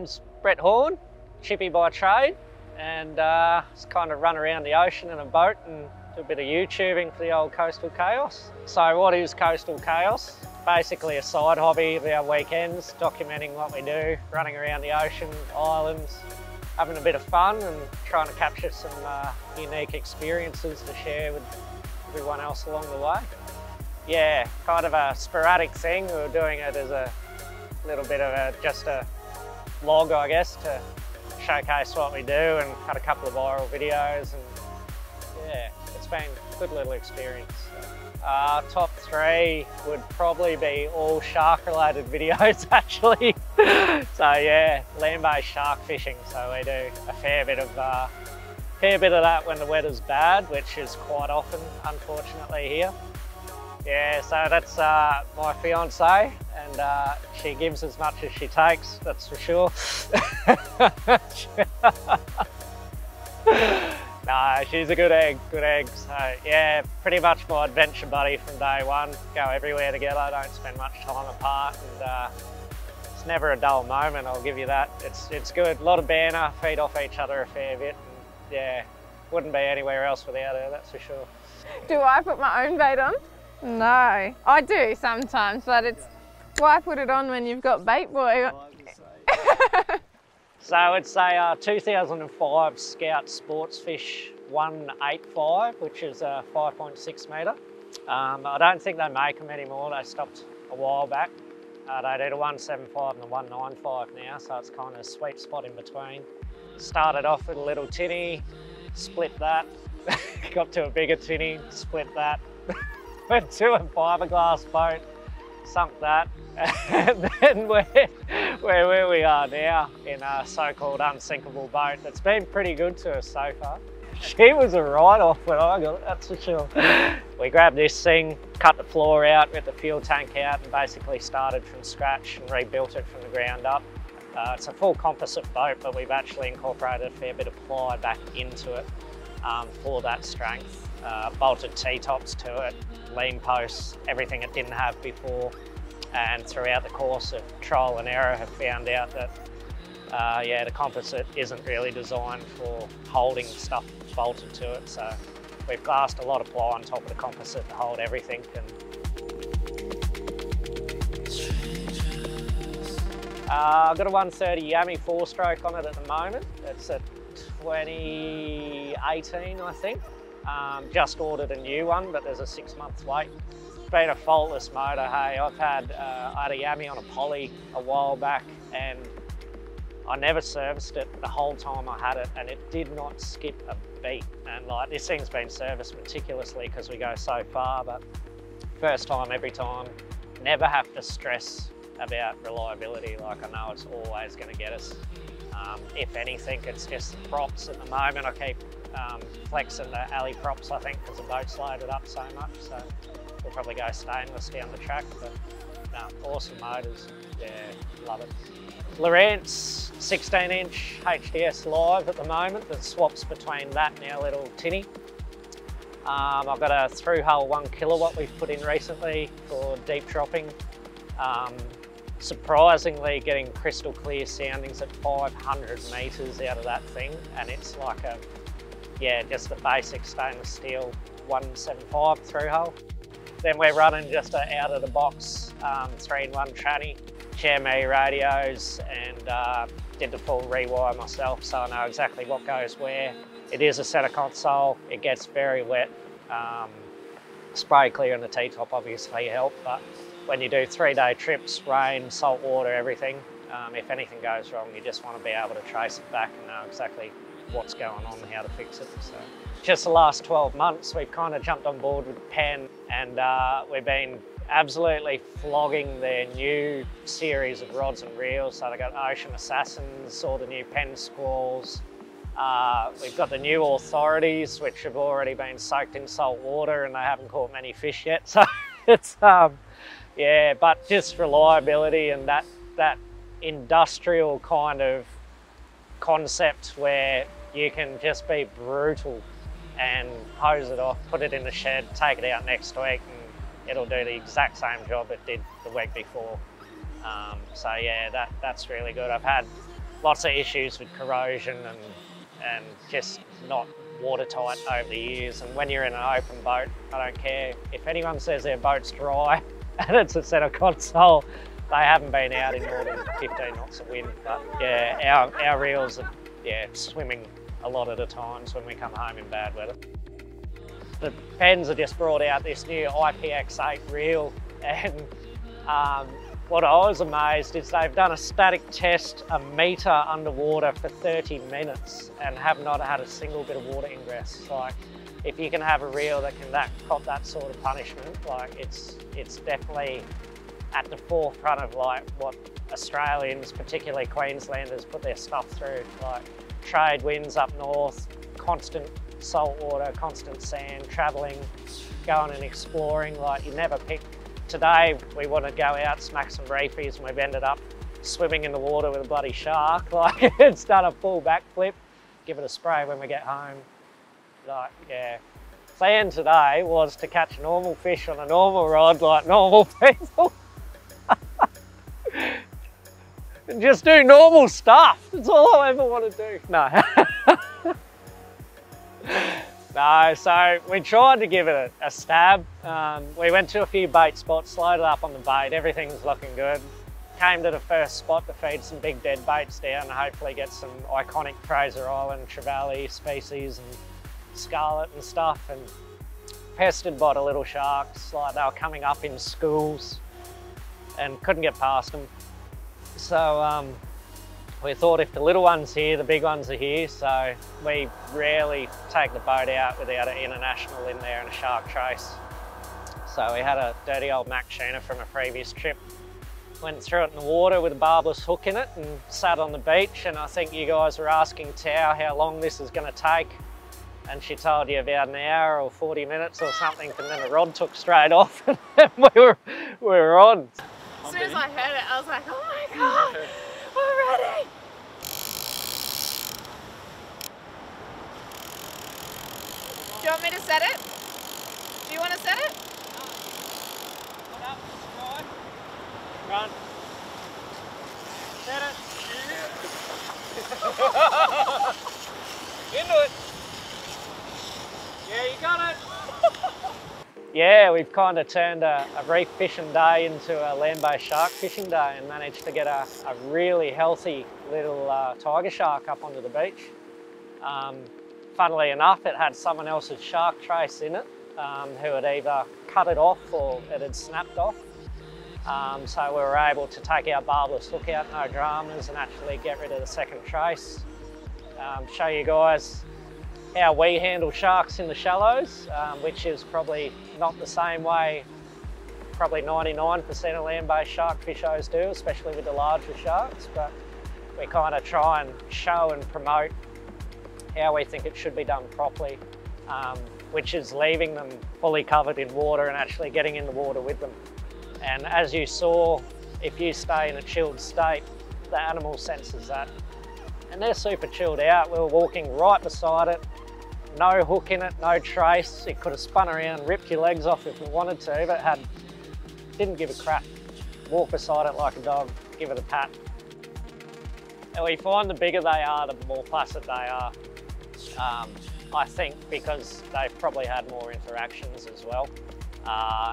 name's Brett Horne, chippy by trade, and just kind of run around the ocean in a boat and do a bit of YouTubing for the old Coastal Chaos. So what is Coastal Chaos? Basically a side hobby of our weekends, documenting what we do, running around the ocean, islands, having a bit of fun and trying to capture some unique experiences to share with everyone else along the way. Yeah, kind of a sporadic thing. We were doing it as a little bit of just a vlog, I guess, to showcase what we do, and had a couple of viral videos, and yeah, it's been a good little experience. Top 3 would probably be all shark related videos actually. So yeah, land-based shark fishing. So we do a fair bit of that when the weather's bad, which is quite often, unfortunately, here. Yeah, so that's my fiance, and she gives as much as she takes, that's for sure. No, she's a good egg. So yeah, pretty much my adventure buddy from day one. Go everywhere together, don't spend much time apart, and it's never a dull moment, I'll give you that. It's good, a lot of banter, feed off each other a fair bit, and yeah, wouldn't be anywhere else without her, that's for sure. Do I put my own bait on? No, I do sometimes, but it's why put it on when you've got bait, boy? So it's a 2005 Scout Sportfish 185, which is a 5.6 metre. I don't think they make them anymore, they stopped a while back. They do the 175 and the 195 now, so it's kind of a sweet spot in between. Started off with a little tinny, split that, got to a bigger tinny, split that. Went to a fiberglass boat, sunk that, and then where we are now in a so-called unsinkable boat that's been pretty good to us so far. She was a write-off when I got it, that's for sure. We grabbed this thing, cut the floor out, got the fuel tank out, and basically started from scratch and rebuilt it from the ground up. It's a full composite boat, but we've actually incorporated a fair bit of ply back into it for that strength. Bolted T-tops to it, lean posts, everything it didn't have before, and throughout the course of trial and error have found out that yeah, the composite isn't really designed for holding stuff bolted to it, so we've glassed a lot of ply on top of the composite to hold everything. I've got a 130 Yami 4-stroke on it at the moment. It's a 2018, I think. Just ordered a new one, but there's a 6-month wait. It's been a faultless motor, hey. I had a Yami on a poly a while back, and I never serviced it the whole time I had it, and it did not skip a beat. And like, this thing's been serviced meticulously because we go so far, but first time, every time. Never have to stress about reliability, like I know it's always going to get us. If anything, it's just the props at the moment. I keep flexing the alley props, I think, because the boat's loaded up so much, so we'll probably go stainless down the track, but no, awesome motors, yeah, love it. Lowrance 16-inch HDS Live at the moment that swaps between that and our little tinny. I've got a through-hull 1 kilowatt we've put in recently for deep dropping. Surprisingly getting crystal clear soundings at 500 metres out of that thing, and it's like a, yeah, just a basic stainless steel 175 through hull. Then we're running just a out of the box 3-in-1 tranny, Xiaomi radios, and did the full rewire myself, so I know exactly what goes where. It is a centre console, it gets very wet. Spray clear in the T-top obviously help, but when you do 3-day trips, rain, salt water, everything, if anything goes wrong, you just want to be able to trace it back and know exactly what's going on and how to fix it. So just the last 12 months, we've kind of jumped on board with Penn, and we've been absolutely flogging their new series of rods and reels. So they've got Ocean Assassins, all the new Penn Squalls. We've got the new Authorities, which have already been soaked in salt water and they haven't caught many fish yet. So it's, yeah, but just reliability and that industrial kind of concept where you can just be brutal and hose it off, put it in the shed, take it out next week, and it'll do the exact same job it did the week before. So yeah, that's really good. I've had lots of issues with corrosion and just not watertight over the years. And when you're in an open boat, I don't care if anyone says their boat's dry and it's a centre console, they haven't been out in more than 15 knots of wind. But yeah, our reels are swimming a lot of the times when we come home in bad weather. The Penns have just brought out this new IPX8 reel, and what I was amazed is they've done a static test a metre underwater for 30 minutes and have not had a single bit of water ingress. Like, if you can have a reel that can cop that sort of punishment, like it's definitely at the forefront of like what Australians, particularly Queenslanders, put their stuff through. Like trade winds up north, constant salt water, constant sand, travelling, going and exploring. Like, you never pick. Today we want to go out, smack some reefies, and we've ended up swimming in the water with a bloody shark. Like, it's done a full backflip. Give it a spray when we get home. Like, yeah. Plan today was to catch a normal fish on a normal rod like normal people. And just do normal stuff. That's all I ever want to do. No. No, so we tried to give it a stab. We went to a few bait spots, loaded up on the bait, everything's looking good. Came to the first spot to feed some big dead baits down and hopefully get some iconic Fraser Island trevally species and scarlet and stuff, and pestered by the little sharks. Like, they were coming up in schools and couldn't get past them. So we thought if the little one's here, the big ones are here. So we rarely take the boat out without an international in there and a shark trace. So we had a dirty old Mac tuna from a previous trip. Went through it in the water with a barbless hook in it and sat on the beach. And I think you guys were asking Tao how long this is going to take. And she told you about an hour or 40 minutes or something, and then the rod took straight off and we were on. As soon as I heard it, I was like, oh my God, we're ready. Do you want me to set it? Do you want to set it? What up, Ryan? Run. Set it. Into it. Yeah, you got it. Yeah, we've kind of turned a reef fishing day into a land-based shark fishing day and managed to get a really healthy little tiger shark up onto the beach. Funnily enough, it had someone else's shark trace in it who had either cut it off or it had snapped off. So we were able to take our barbless hook out, no dramas, and actually get rid of the second trace. Show you guys how we handle sharks in the shallows, which is probably not the same way probably 99% of land-based shark fishers do, especially with the larger sharks, but we kind of try and show and promote how we think it should be done properly, which is leaving them fully covered in water and actually getting in the water with them. And as you saw, if you stay in a chilled state, the animal senses that. And they're super chilled out. We were walking right beside it, no hook in it, no trace. It could have spun around, ripped your legs off if it wanted to, but didn't give a crap. Walk beside it like a dog, give it a pat. And we find the bigger they are, the more placid they are. I think because they've probably had more interactions as well.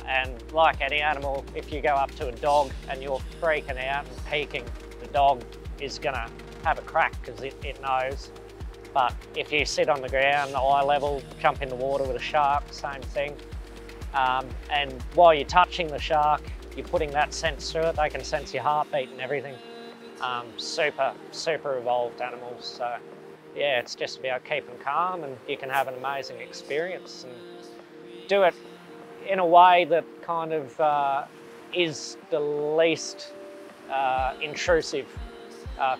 And like any animal, if you go up to a dog and you're freaking out and peeking, the dog is gonna have a crack because it knows. But if you sit on the ground, eye level, jump in the water with a shark, same thing. And while you're touching the shark, you're putting that sense through it. They can sense your heartbeat and everything. Super evolved animals. So yeah, it's just about keeping calm and you can have an amazing experience and do it in a way that kind of is the least intrusive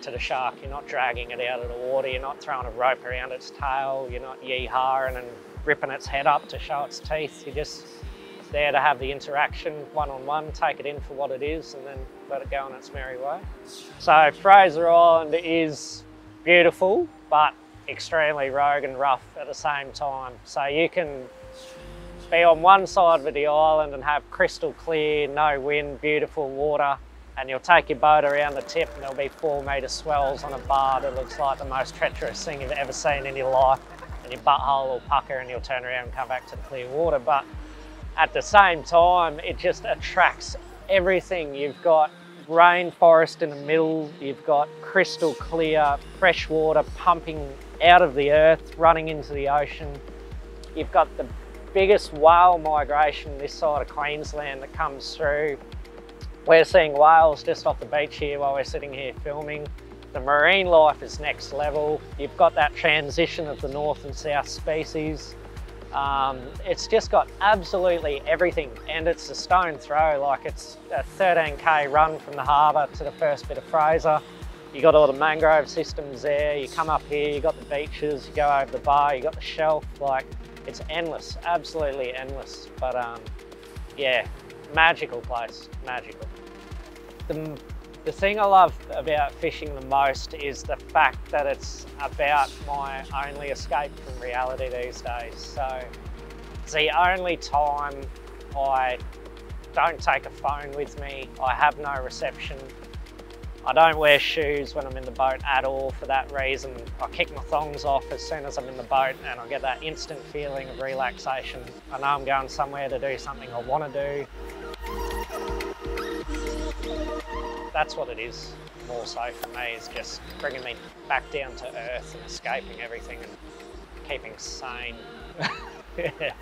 to the shark. You're not dragging it out of the water, you're not throwing a rope around its tail, you're not yee-hawing and ripping its head up to show its teeth. You're just there to have the interaction one-on-one, take it in for what it is and then let it go on its merry way. So Fraser Island is beautiful but extremely rogue and rough at the same time. So you can be on one side of the island and have crystal clear, no wind, beautiful water, and you'll take your boat around the tip and there'll be 4 metre swells on a bar that looks like the most treacherous thing you've ever seen in your life, and your butthole will pucker and you'll turn around and come back to the clear water. But at the same time, it just attracts everything. You've got rainforest in the middle, you've got crystal clear fresh water pumping out of the earth, running into the ocean. You've got the biggest whale migration this side of Queensland that comes through. We're seeing whales just off the beach here while we're sitting here filming. The marine life is next level. You've got that transition of the north and south species. It's just got absolutely everything, and it's a stone throw. Like, it's a 13k run from the harbour to the first bit of Fraser. You got all the mangrove systems there. You come up here, you got the beaches, you go over the bar, you got the shelf. Like, it's endless, absolutely endless. But yeah, magical place, magical. The thing I love about fishing the most is the fact that it's about my only escape from reality these days. So it's the only time I don't take a phone with me, I have no reception, I don't wear shoes when I'm in the boat at all for that reason. I kick my thongs off as soon as I'm in the boat and I get that instant feeling of relaxation. I know I'm going somewhere to do something I want to do. That's what it is, more so for me, is just bringing me back down to earth and escaping everything and keeping sane. Yeah.